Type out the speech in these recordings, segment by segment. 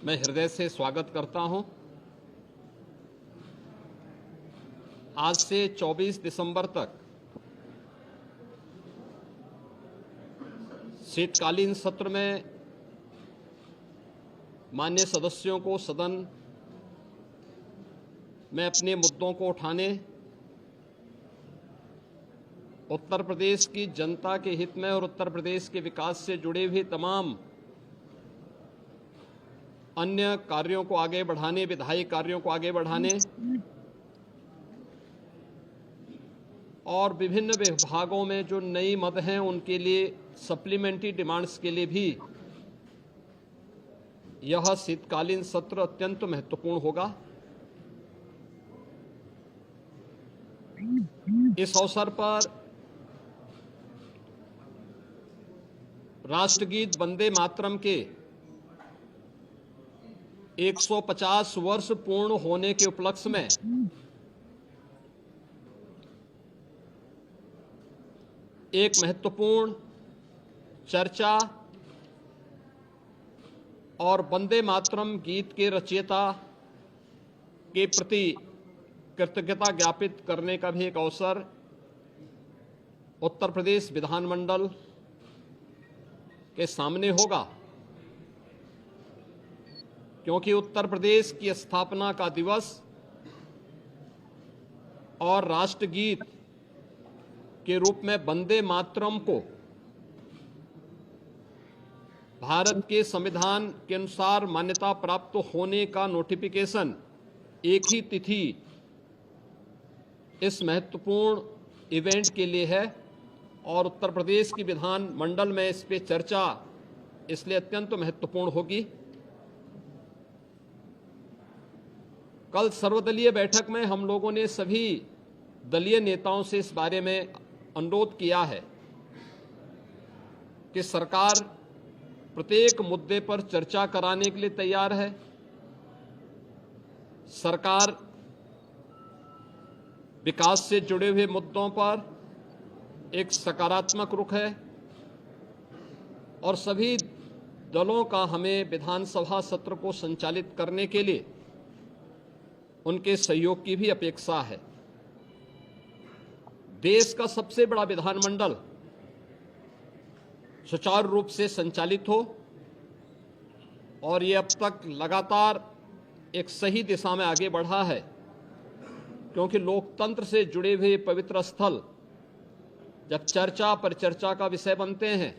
मैं हृदय से स्वागत करता हूं। आज से 24 दिसंबर तक शीतकालीन सत्र में माननीय सदस्यों को सदन में अपने मुद्दों को उठाने, उत्तर प्रदेश की जनता के हित में और उत्तर प्रदेश के विकास से जुड़े हुए तमाम अन्य कार्यों को आगे बढ़ाने, विधायी कार्यों को आगे बढ़ाने और विभिन्न विभागों में जो नई मद हैं उनके लिए सप्लीमेंट्री डिमांड्स के लिए भी यह शीतकालीन सत्र अत्यंत महत्वपूर्ण होगा। इस अवसर पर राष्ट्रगीत वंदे मातरम के 150 वर्ष पूर्ण होने के उपलक्ष्य में एक महत्वपूर्ण चर्चा और वंदे मातरम गीत के रचयिता के प्रति कृतज्ञता ज्ञापित करने का भी एक अवसर उत्तर प्रदेश विधानमंडल के सामने होगा, क्योंकि उत्तर प्रदेश की स्थापना का दिवस और राष्ट्रगीत के रूप में वंदे मातरम को भारत के संविधान के अनुसार मान्यता प्राप्त होने का नोटिफिकेशन एक ही तिथि इस महत्वपूर्ण इवेंट के लिए है और उत्तर प्रदेश की विधान मंडल में इस पे चर्चा इसलिए अत्यंत महत्वपूर्ण होगी। कल सर्वदलीय बैठक में हम लोगों ने सभी दलीय नेताओं से इस बारे में अनुरोध किया है कि सरकार प्रत्येक मुद्दे पर चर्चा कराने के लिए तैयार है। सरकार विकास से जुड़े हुए मुद्दों पर एक सकारात्मक रुख है और सभी दलों का हमें विधानसभा सत्र को संचालित करने के लिए उनके सहयोग की भी अपेक्षा है। देश का सबसे बड़ा विधानमंडल सुचारू रूप से संचालित हो और ये अब तक लगातार एक सही दिशा में आगे बढ़ा है, क्योंकि लोकतंत्र से जुड़े हुए पवित्र स्थल जब चर्चा परिचर्चा का विषय बनते हैं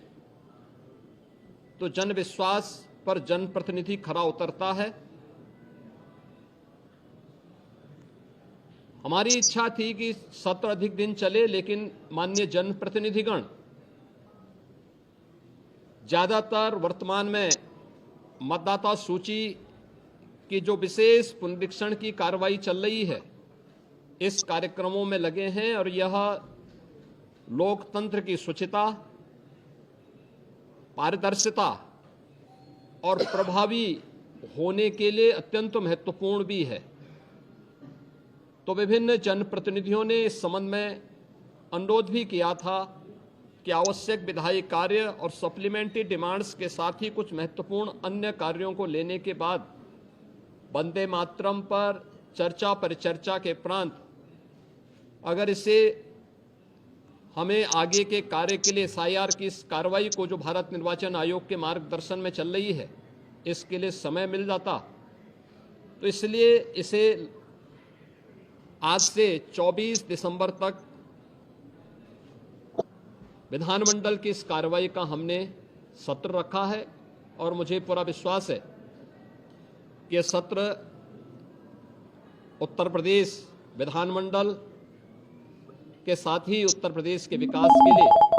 तो जन विश्वास पर जनप्रतिनिधि खरा उतरता है। हमारी इच्छा थी कि सत्र अधिक दिन चले, लेकिन माननीय जनप्रतिनिधिगण ज्यादातर वर्तमान में मतदाता सूची की जो विशेष पुनरीक्षण की कार्रवाई चल रही है इस कार्यक्रमों में लगे हैं और यह लोकतंत्र की शुचिता, पारदर्शिता और प्रभावी होने के लिए अत्यंत महत्वपूर्ण भी है। तो विभिन्न जनप्रतिनिधियों ने इस संबंध में अनुरोध भी किया था कि आवश्यक विधायी कार्य और सप्लीमेंट्री डिमांड्स के साथ ही कुछ महत्वपूर्ण अन्य कार्यों को लेने के बाद वंदे मातरम पर चर्चा परिचर्चा के उपरांत अगर इसे हमें आगे के कार्य के लिए SIR की इस कार्रवाई को जो भारत निर्वाचन आयोग के मार्गदर्शन में चल रही है इसके लिए समय मिल जाता, तो इसलिए इसे आज से 24 दिसंबर तक विधानमंडल की इस कार्रवाई का हमने सत्र रखा है और मुझे पूरा विश्वास है कि यह सत्र उत्तर प्रदेश विधानमंडल के साथ ही उत्तर प्रदेश के विकास के लिए